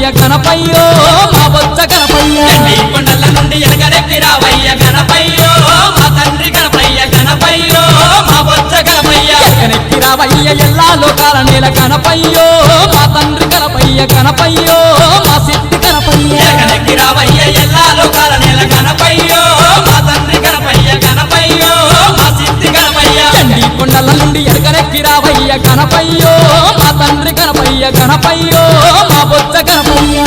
రావయ్య గణపయ్యో మా బొజ్జ గణపయ్య కొండల నుండి ఎనగరెక్కి రావయ్య గణపయ్యో మా తండ్రి గణపయ్య గణపయ్యో మా బొజ్జ గణపయ్య ఎనక్కి రావయ్య ఎల్లా లోకాల నేల గణపయ్యో మా తండ్రి గణపయ్య గణపయ్యో మా సిద్ధి గణపయ్య ఎనగరెక్కి రావయ్య ఎల్లా లోకాల నేల గణపయ్యో మా తండ్రి గణపయ్య గణపయ్యో మా సిద్ధి గణపయ్య కొండల నుండి ఎనగరెక్కి రావయ్య గణపయ్యో మా తండ్రి గణపయ్య గణపయ్యో మా బొజ్జ గణపయ్య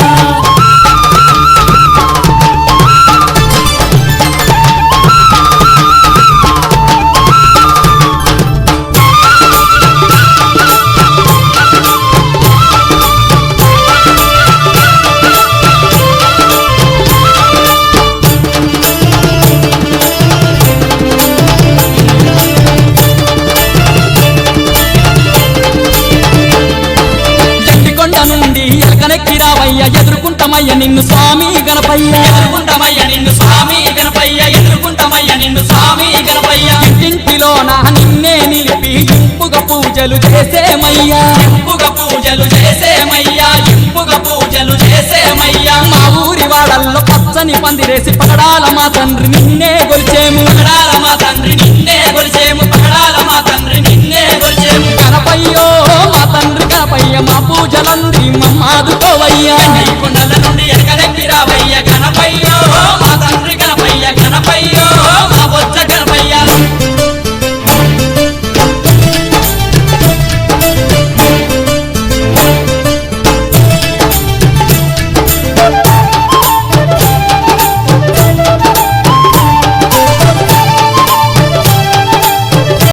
ఎలకనెక్కి రావయ్య ఎదుర్కొంటమయ్య నిన్ను స్వామి గణపయ్య ఎదుర్కొంటమయ్య నిన్ను స్వామి గణపయ్య ఎదుర్కొంటమయ్య నిన్ను స్వామి గణపయ్య ఇంటింటిలో నా నిన్నే నిలిపి ఇంపుగా పూజలు చేసేమయ్యా ఇంపుగా పూజలు చేసేమయ్యా ఇంపుగా పూజలు చేసేమయ్యా మా ఊరి వాడల్లో పచ్చని పందిరేసి పగడాల మా తండ్రి నిన్నే గొలిచేము పగడాల మా తండ్రి నిన్నే గొలిచేము పగడాల మా తండ్రి నిన్నే గొలిచేము గణపయ్యో మా తండ్రి గణపయ్య మా పూజలంది మమ్మాదుకోవయ్యా